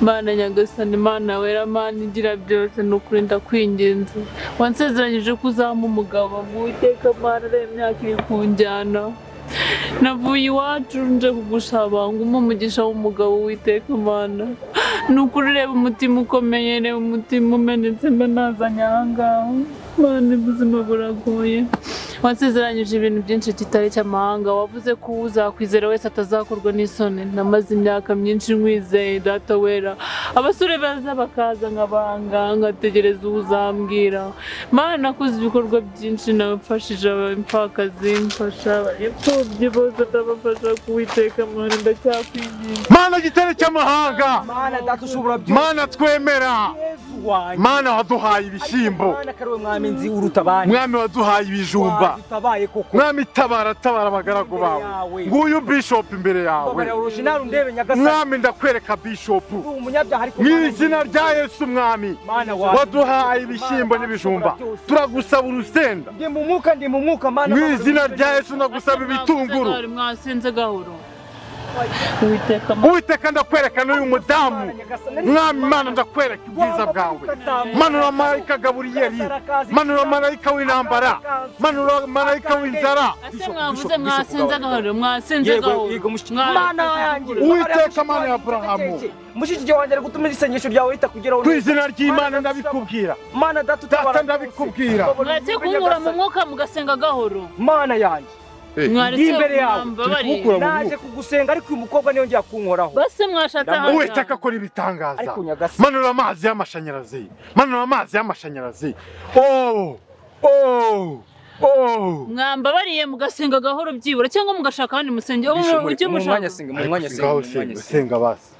Mana nyagasani Mana wera Mana igira byose n'ukuri ndakwinginze wansezeranyije ko uzampa umugabo ngo Uwiteka Mana reba imyaka iri kunjyana navuye iwacu nje kugusaba ngo umpe umugisha w'umugabo Uwiteka Mana n'ukuri reba umutima ukomeye reba umutima umenetse mba nazanye aha ngaha Mana ubuzima buragoye wansezeranyije ibintu byinshi kitari cy'amahanga wavuze ko uzakwizera wese atazakorwa n'isoni namaze imyaka myinshi nkwizeye data wera abasore baza bakaza nkabanga ngategereza uzambwira Mana nakoze ibikorwa byinshi nabafashije abapfakazi mfasha imfubyi bose ndabafasha kuwiteka Mana ndacyakwinginze Mana gitare cy'amahanga Mana data ushobora byose Mana twemera Mana waduhaye ibishyimbo Mana kariwe mwami nzi uruta abandi mwami waduhaye ibijumba utabaye koko mwami tabara abagaragu bawe nguyu bishop imbere yawe original ndebe nyagasani mwami ndakwereka bishop umunyabyaha ariko mu izina rya Yesu mwami waduhaye ibishyimbo n'ibijumba turagusaba urusenda ndi mu mwuka Mana mu izina rya Yesu ndagusaba ibitunguru mwasenze gahoro Uwiteka ndakwereka n'uyu mudamu mwami Mana ndakwereka ubwiza bwawe manura marayika Gaburiyeli manura marayika w'intambara manura marayika w'inzara mwasenze gahoro Mana yanjye Uwiteka Mana ya Aburahamu mushikije wanjye ari gutuma isengesho ryawe ritakugeraho ku izina ry'Imana ndabikubwira Mana data ndabikubwira mwese kunkura mu mwuka mugasenga gahoro Mana yanjye imbere yawe naje kugusenga ariko uyu mukobwa niyo ngiye kunkoraho base mwashatse Uwiteka akora ibitangaza manura amazi y'amashanyarazi mwambabariye mugasenga gahoro byibura cyangwa mugashaka abandi musenge icyo mushaka mu mwanya senga basi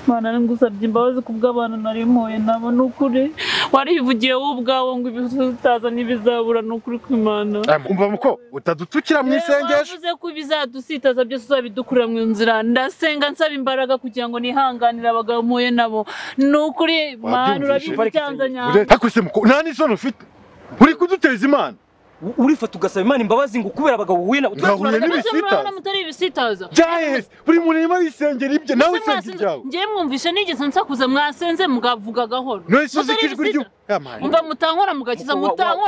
Mana ngusabye imbabazi kubw'abantu nari mpuye nabo n'ukuri warivugiye wowe ubwawe ngo ibizutaza n'ibizabura n'ukuri kw'Imana umva muko utadutukira mu isengesho wavuze ko ibizadusitaza byose uzabidukurira mu nzira ndasenga nsaba imbaraga kugira ngo nihanganire abagabo mpuye nabo n'ukuri Mana urabibyanzanya akose muko nta n'isoni ufite uri kuduteza Imana urifata ugasaba Imana imbabazi ngo kubera abagabo wina utahuye n'ibisitaza mutari ibisitaza Jayes buri muntu arimo yisengera ibye nawe senga ibyawe ngiye mwumvishe nigeze nsakuza mwasenze mugavuga gahoro ijwi ryo umva mutankora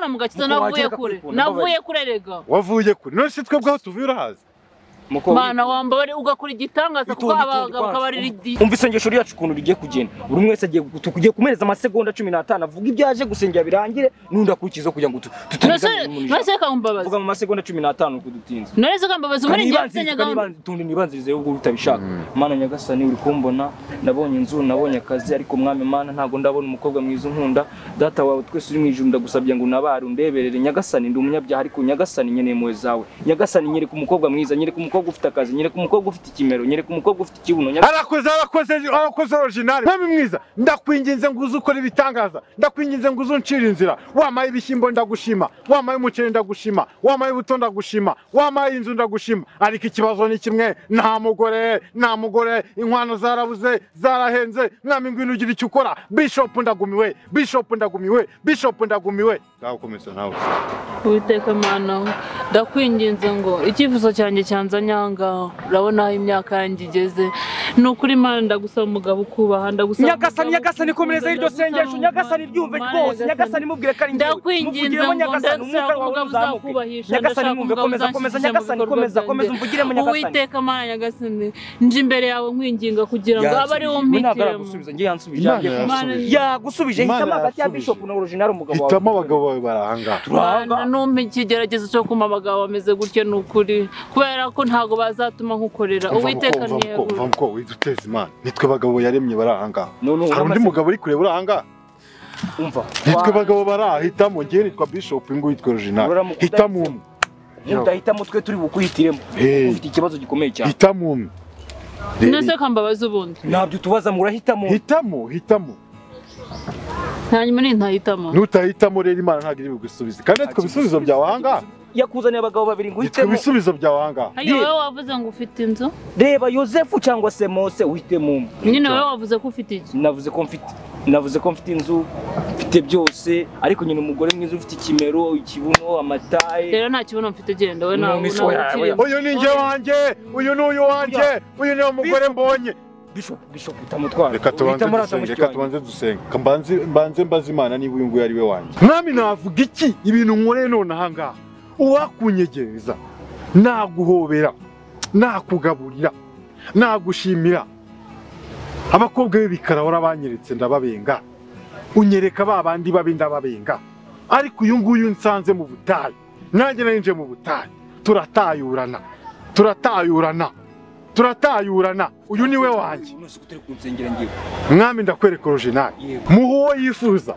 mugakiza navuye kure rega wavuye kure none se twebwe aho tuvuye urahazi Mana wambare ugakora igitangaza kuko abagabo kabarira umva isengesho ryacu ukuntu rigiye kugenda buri mwese tugiye kumereza amasegonda 15 avuga ibyaje gusengera birangire nundi akurikizo kugira ngo nose kambabaza vuga mu masegonda 15 kudutinze nose kambabaza muri ngiye gusenya tundi nibanzirize ubwo utabishaka Mana nyagasani uri kumbona nabonye inzu nabonye akazi ariko mwami Mana ntago ndabona umukobwa mwiza nkunda data wawe twese uri mu ijuru ndagusabye ngo unabare undeberere nyagasani ndi umunyabyaha ariko nyagasani nyeneye impuhwe zawe nyagasani nyereka umukobwa mwiza nyereka umukobwa ufite akazi nyereka umukobwa ufite ikimero nyereka umukobwa ufite ikibuno arakoze original mwami mwiza ndakwinginze ngo uzukora ibitangaza ndakwinginze ngo uzuncira inzira wamaye ibishyimbo ndagushima wamaye umuceri ndagushima wamaye ubuto ndagushima wamaye inzu ndagushima ariko ikibazo ni kimwe nta mugore inkwano zarabuze zarahenze mwami ngwino ugira icyo ukora bishop ndagumiwe ngaho komeza nawe Uwiteka Mana ndakwinginze ngo icyifuzo cyanjye cyanzanyanga urabona aho imyaka yanjye igeze n'ukuri Mana ndagusaba umugabo ukubaha ndagusaba nyagasani komereza iryo sengesho nyagasani ryumve rwose nyagasani mubwire kari ndakwinginze ngo ndasaba umugabo uzakubahisha nyagasani mwumve komeza nyagasani komeza umvugiremo nyagasani Uwiteka Mana nyagasani nje imbere yawe nkwinginga kugira ngo abe ari wo mpitiremo ngiye yansubije yagusubije hitamo hagati ya bishop na original umugabo wawe hitamo abagabo bawe barahanga numpe ikigeragezo cyo kuma abagabo bameze gutyo n'ukuri kubera ko ntago bazatuma nkukorera Uwiteka niyo mva widuteza Imana nitwe bagabo yaremye barahanga hari undi mugabo uri kure burahanga umva nitwe bagabo barahitamo ngiye nitwa bishop ngo yitwa original hitamo ndahitamo twe turi bukuhitiremo ufite ikibazo gikomeye cyane hitamo nese kambabaza ubundi nabyo tubaza murahitamo hitamo hanyuma ntahitamo nutahitamo rero Imana ntagira ibigusubize kandi twe bisubizo byawe ahanga yakuzaniye abagabo babiri ngo uhitemo ibisubizo byawe ahanga wowe wavuze ngo ufite inzu reba Yosefu cyangwa se Mose uhitemo nyine wowe wavuze ko ufite iki navuze ko mfite inzu mfite byose ariko nyine umugore mwiza ufite ikimero ikibuno amataye rero nta kibuno mfite genda we nawe uyu ni njye wanjye uyu ni uyu wanjye uyu ni umugore mbonye Bishop utamutwara. Reka tubanze dusenge. Mbanze mbaza Imana niba uyu nguyu ari we wanjye. Mwami navuga iki ibintu nkoreye none aha ngaha? Uwakunyegereza, naguhobera, nakugaburira, nagushimira. Abakobwa b'ibikara warabanyeretse ndababenga. Unyereka babandi babi ndababenga. Ariko uyu nguyu nsanze mu butayu. Nanjye narinje mu butayu. Turatayurana. Uyu niwe wanjye. Mwami ndakwereka original. Muhuwo yifuza.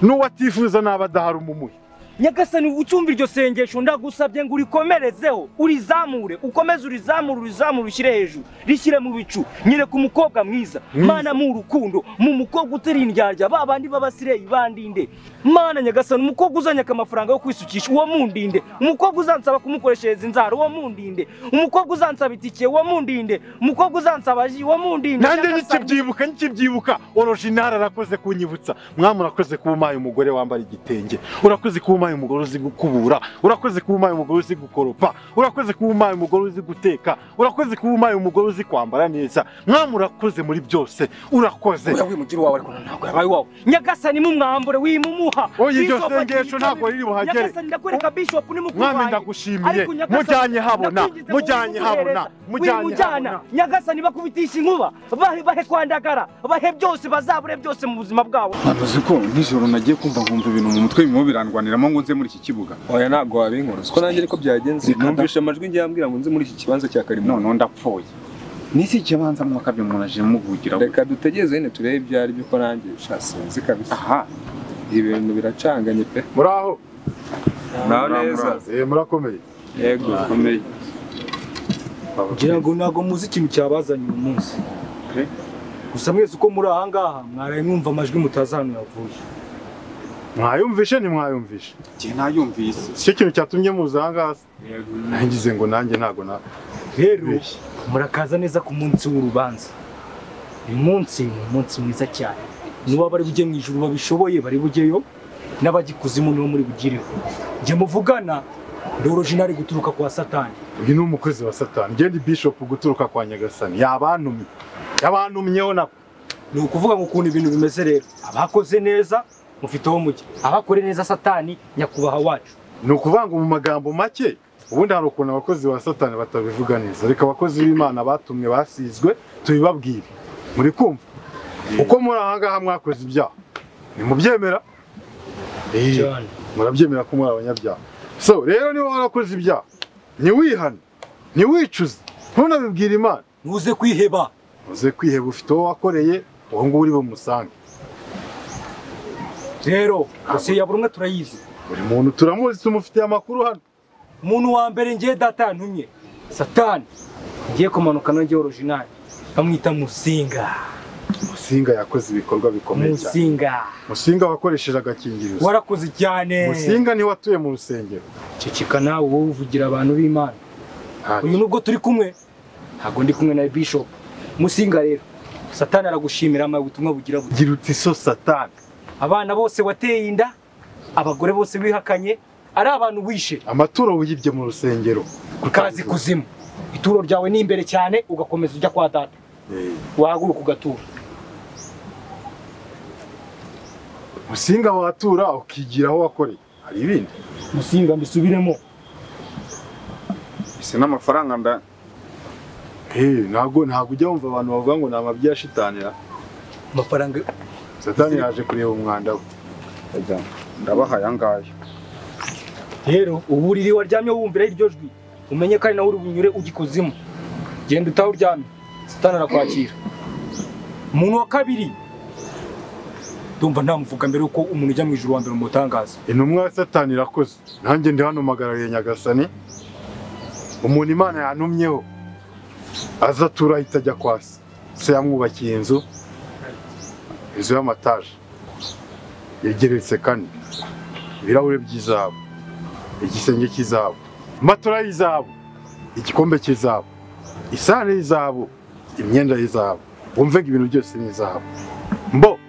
N'uwatifuza nabadahara umumuhe. Nyagasani ucumva iryo sengesho ndagusabye ngo urikomerezeho, urizamure, ukomeze urizamure ushyire hejuru, rishyire mu bicu. Nyereka umukobwa mwiza, Mana mu rukundo, mu mukobwa utari indyarya, babandi babasireyi bandinde. Mana Nyagasani umukobwa uzanyaka amafaranga yo kwisukisha, uwo mundinde. Umukobwa uzansaba kumukoreshereza inzara, uwo mundinde. Umukobwa uzansaba itike, uwo mundinde. Umukobwa uzansaba ji, uwo mundinde. Nande nkibyibuka original arakoze kunyibutsa. Mwami urakoze kubaye umugore wambara igitenge. Urakoze kubaye umugore uzi gukubura, urakoze kubaye umugore uzi gukoropa, urakoze kubaye umugore uzi guteka, urakoze kubaye umugore uzi kwambara neza. Mwami urakoze muri byose, urakoze. Uri mugira wawe ariko ntabwo yabaye wawe. Nyagasani mu mwambure wimumuha. Oye iryo sengesho ntabwo riri buhagere. Nyagasani ndakwereka Bishop ni mukuru. Mwami ndagushimiye. Mujyanye habona. Nyagasani bakubitisha inkuba, bahe kwandagara, bahe byose bazabure byose mu buzima bwabo. Navuze ko nijoro nagiye kumva nkumva ibintu mu mutwe bimwe birandwaniramo ngo nze muri iki kibuga. Oya ntabwo wabinkoroza ko nanjye ariko byagenze. Numvishe amajwi ngiye ambwira ngo nze muri iki kibanza cya Karimo. None ndapfuye. Nisi kibanza mu kabye umuntu aje muvugira. Reka dutegeze nyine turebe ibyari byo ko nanjye shasinzi kabisa. Aha. Ibintu biracanganye pe. Muraho. Neza. Murakomeye. Yego komeye. Ngira ngo nago muzi ikintu cyabazanye uyu munsi. Gusa mwese uko muri aha ngaha mwaraye mwumva amajwi mutazano yavuye. Mwayumvishe ni mwayumvishe. Je nayumvise. Cyo kintu cyatumye muza aha ngaha. Nagize ngo nanjye ntago na. Rero murakaza neza ku munsi w'urubanza. Uyu munsi ni umunsi mwiza cyane. Nuba bari bujye mu ijuru babishoboye bari bujyeyo n'abagikuzimu nibo muri bugireho. Nje muvugana ndi original guturuka kwa Satani. Uyu ni umukozi wa Satani. Ngendi Bishop guturuka kwa Nyagasani. Yabantumyeho nako. Ni ukuvuga ngo ukuntu ibintu bimeze rero. Abakoze neza mufiteho mujye. Abakore neza Satani nyakubaha wacu. Ni ukuvuga ngo mu magambo make ubundi hari ukuntu abakozi ba Satani batabivuga neza. Reka abakozi b'Imana batumwe basizwe tubibabwire. Muri kumva? Uko muri aha ngaha mwakoze ibyaha. Ni mubyemera? Murabyemera ko muri abanyabyaha. So rero niba warakoze ibyaha ntiwihane, ntiwicuze, ntunabibwira Imana. Ntuze kwiheba. Uze kwiheba ufite uwo wakoreye, uwo nguwo uri bumusange. Rero dosiye ya buri umwe turayizi. Buri muntu turamuzi tumufitiye amakuru hano. Umuntu wa mbere ngiye data yantumye Satani. Ngiye kumanuka nanjye original. Bamwita Musinga. Musinga yakoze ibikorwa bikomeye cyane. Musinga wakoresheje agakingirizo. Warakoze cyane. Musinga ni watuye mu rusengero. Ceceka nawe wowe uvugira abantu b'Imana. Uyu nubwo turi kumwe ntago ndi kumwe na Bishop. Musinga rero Satani aragushimira amaye ubutumwa bugira buti. Gira uti so Satani. Abana bose wateye inda, abagore bose bihakanye, ari abantu wishe. Amaturo wiyibye mu rusengero. Kazi kuzimu. Ituro ryawe ni imbere cyane ugakomeza ujya kwa data. Wahaguruka ugatura. Musinga watura ukigira aho wakoreye. Hari ibindi. Musinga mbisubiremo. Ese n'amafaranga nda. Ntago ujya wumva abantu bavuga ngo ni amabyi ya shitanira. Amafaranga Satani yaje kureba umwanda we. Ndabahaye angayo. Rero uburiri waryamye wumvira iryo jwi. Umenye ko ari nawe uri bunyure ugikuzimu. Genda utaho uryamye. Satani arakwakira. Umuntu wa kabiri. Ndumva ntamuvuga mbere uko umuntu ujya mu ijuru wa mbere umutangaza. Intumwa ya Satani irakoze. Nanjye ndi hano magarariye Nyagasani. Umuntu Imana yantumyeho aza tura itajya kwasi. Se yamwubakiye inzu y'amataje. Yegeretse kane. Ibirahure by'izahabu. Igisenge cy'izahabu. Matora y'izahabu. Igikombe cy'izahabu. Isahani y'izahabu. Imyenda y'izahabu. Wumvega ibintu byose ni izahabu. Mbo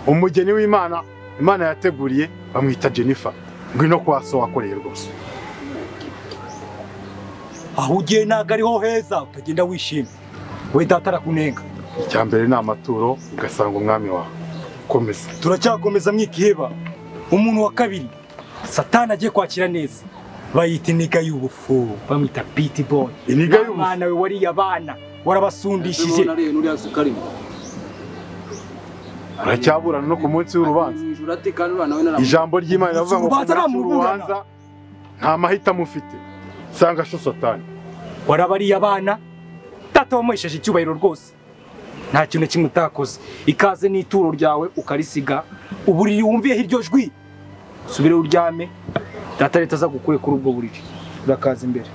umugeni w'Imana Imana yateguriye bamwita Jennifer. Ngwino kwa so wakoreye rwose. Aho ugiye ntago ariho heza utagenda wishimye. We data arakunenga. icya mbere ni amaturo ugasanga umwami wawe. Komeza. turacyakomeza mwikiheba. Umuntu wa kabiri Satani agiye kwakira neza, bayita iniga y'ubufu, bamwita Pity Boy. Iniga y'ubufu? Mwana we wariye abana warabasundishije. Uracyaburana no ku munsi w'urubanza. Ijambo ry'Imana riravuga ngo urubanza nta mahitamo ufite. Sanga so Satani. Warabariye abana, data wamuhesheje icyubahiro rwose. Nta kintu kimwe utakoze. Ikaze n'ituro ryawe ukarisiga, uburiri wumviye iryo jwi. Subire uryame, data leta aza gukure kuri ubwo buriri. Urakaza imbere.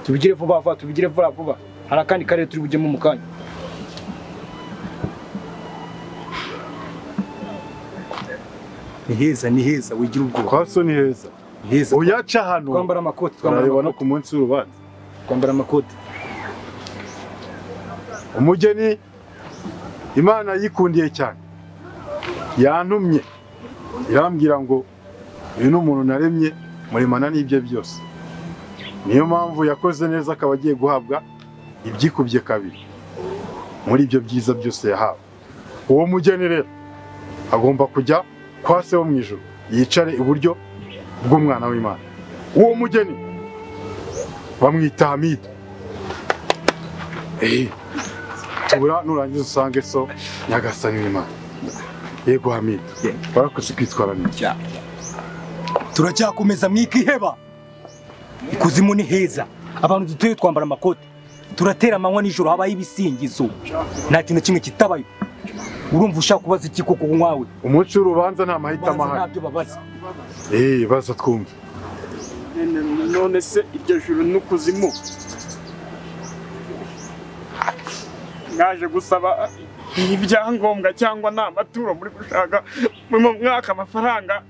Tubigire vuba vuba, tubigire vuba vuba. Hari akandi karere turi bujyemo mu kanya. Ni heza wigira ubwoba. Kwa so ni heza. Heza. Uyaca hano. Twambara amakoti, twambara no ku munsi w'urubanza. Twambara amakoti. Umugeni Imana yikundiye cyane. Yantumye. Irambwira ngo uyu ni umuntu naremye murimana n'ibye byose. Niyo mpamvu yakoze neza akaba agiye guhabwa ibyikubye kabiri muri ibyo byiza byose yahawe. Uwo mugeni rero agomba kujya kwa se wo mu ijuru, yicare iburyo bw'umwana w'Imana. Uwo mugeni bamwita Hamida. Tubura nurangiza usange so Nyagasani w'Imana. Yego Hamida, warakoze kwitwara neza. Turacyakomeza mwikiheba. Ikuzimu ni heza. Abantu dutuye twambara amakoti. Turatera amanywa nijoro, habaye ibisingizo. Nta kintu kimwe kitabayo. Urumva ushaka kubaza iki koko nkwawe? Umunsi w'urubanza nta mahitamo ahari. Ntabyo babaza. Baza twumve. None se iryo juru n'ukuzimu ngaje gusaba ibyangombwa cyangwa nta maturo muri gushaka mu mwaka amafaranga?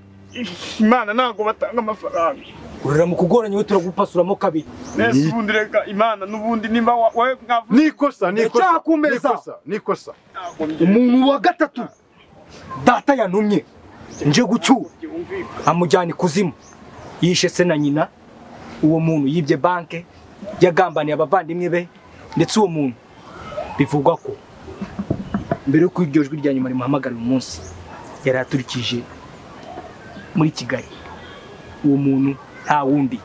Imana ntago batanga amafaranga. Urera mu kugoranya we turagupasuramo kabiri. Nese ubundi reka Imana n'ubundi nimba wowe mwavuze nikosa. Umuntu wa gatatu data yantumye nje gucyura amujyana ikuzimu. Yishe se na nyina. Uwo muntu yibye banke, yagambaniye abavandimwe be, ndetse uwo muntu bivugwa ko mbere yo kwiryo jwi rya nyuma rimuhamagara uyu munsi yari aturikije muri Kigali. Uwo muntu nta wundi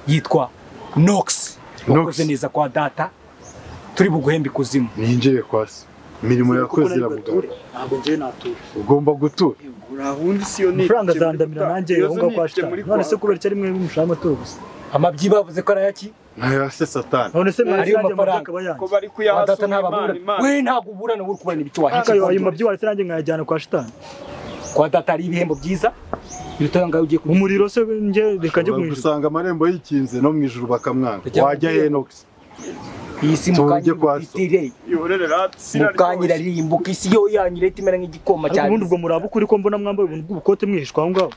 yitwa Nox. Wakoze neza kwa data, turi buguhemba ikuzimu. Ninjire kwa se. Imirimo yakoze irabugara. Ntabwo nje natura. Ugomba gutura. Urahundi siyo ni. Franga zandamira nanjye yonga kwa Satani. None se kubera cyari mwe mushaka amaturo gusa. Amabyi bavuze ko arayaki? Naya se Satani. None se Ari amafaranga ko bari kuyahasa Imana. We ntabwo uburana uri kubarana ibicu wahiye. Akayo ayo mabyi wari nanjye nkayajyana kwa Satani. Kwa data ari ibihembo byiza. Birutanga ugiye ku umuriro se nje rikajye mu ijuru. Usanga amarembo yikinze no mu ijuru bakamwanga. Wajya Enox. Isi mukanye kwitire. Yorerera mukanyira ririmbuka isi yo yanyireta imera nk'igikoma cyane. Ubundi ubwo muraba ukuri ko mbona mwambaye ubuntu bw'ubukote mwihishwa aho ngaho.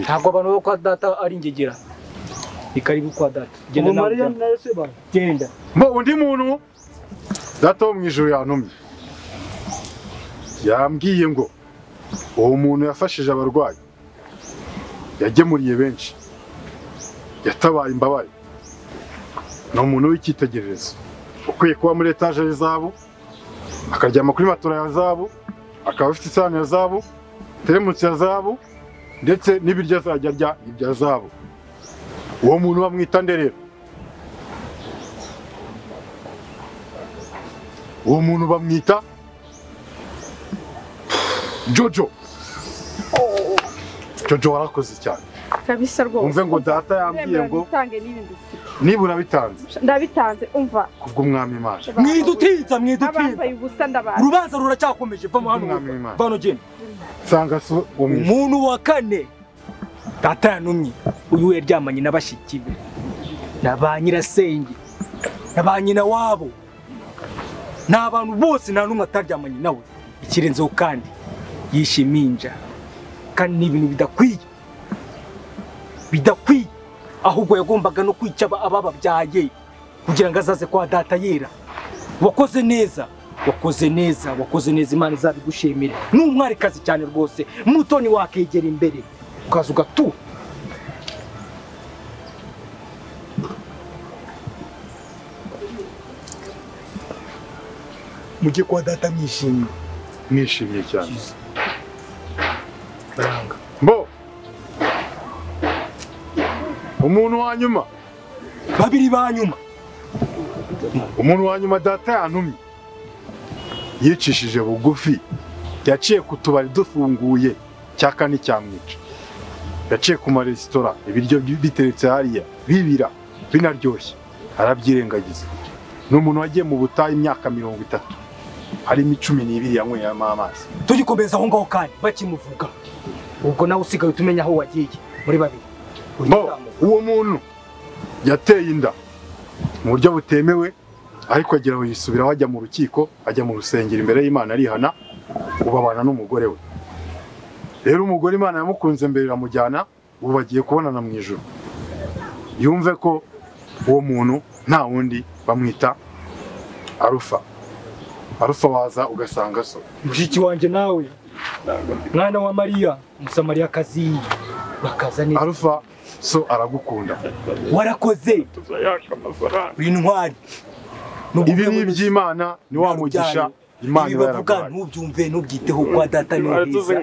Ntabwo abantu bo kwa data ari ingegera. Ikaribu kwa data. Genda na Maria na Seba. Genda. Mbo undi muntu data wo mu ijuru yantumye. Yambwiye ngo uwo muntu yafashije abarwayi. Yagemuriye benshi. Yatabaye imbabare. No muntu w'icyitegererezo. Ukwiye kuba muri etaje y'Izahabu, akaryama kuri matora ya Zahabu, akaba afite isahani ya Zahabu, teremusi ya Zahabu, ndetse n'ibiryo azajya arya ibya Zahabu. Uwo muntu bamwita nde rero? Uwo muntu bamwita Jojo. Jojo warakoze cyane. Kabisa rwose. Umve ngo data yambwiye ngo nibura bitanze. Ndabitanze umva. Kubw'umwami Imana. Mwidutinza. Abambaye ubusa ndabaza. Urubanza ruracyakomeje vamo hano. Vano genda. Sanga so umuntu wa kane data yantumye. Uyu yaryamanye n'abashiki be. Na nyirasenge. Na nyina wabo. N'abantu bose nta numwe ataryamanye nawe. Ikirenzeho kandi yishiminja. Kandi n'ibintu bidakwiye. Ahubwo yagombaga no kwica abababyaye kugira ngo azaze kwa data yera. Wakoze neza Imana izabigushimira. N'umwarikazi cyane rwose. Mutoni wakegera imbere ukaza ugatura. mujye kwa data mwishimye. Mwishimye cyane. Faranga. Mbo. Umuntu wa nyuma. Babiri ba nyuma. Umuntu wa nyuma data yantumye. Yicishije bugufi. Yaciye ku tubari dufunguye cyaka n'icyamwica. Yaciye ku maresitora ibiryo biteretse hariya bibira binaryoshye. Arabyirengagiza. N'umuntu wagiye mu butayu imyaka 30. Harimo 12 yanyweyemo amazi. Tugikomeza aho ngaho kandi bakimuvuga. Ubwo nawe usigaye utumenya aho wagiye muri babiri. Uwo muntu yateye inda mu buryo butemewe ariko agira ngo yisubira wajya mu rukiko, ajya mu rusengero imbere y'Imana arihana ubabana n'umugore we. Rero umugore Imana yamukunze mbere iramujyana ubu bagiye kubonana mu ijuru. Yumve ko uwo muntu nta wundi bamwita Arufa. Arufa waza ugasanga so. Mushiki wanje nawe. Mwana wa Mariya, Musamariya kazi. Bakaza neza. Arufa so aragukunda. Warakoze. Tuzayaka amafaranga. Intwari. Ibi ni iby'Imana ni wa mugisha Imana yaravuga. Ntubyumve ntubyiteho kwa data ni heza.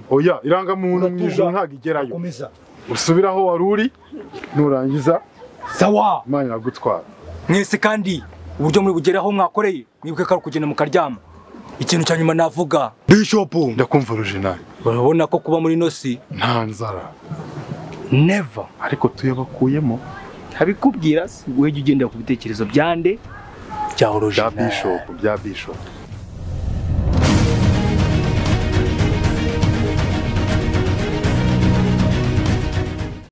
Oya irangamuntu mu ijuru ntago igerayo. Usubiraho wari uri nurangiza sawa. Imana iragutwara. Mwese kandi uburyo muri bugeraho mwakoreye mwibuke ko kugenda mukaryama. Ikintu cya nyuma navuga Bishop ndakumva original. Urabona ko kuba muri nosi nta nzara. Never. Ariko tuyabakuyemo. Habikubwira se weje ugendera ku bitekerezo byande bya original bya Bishop.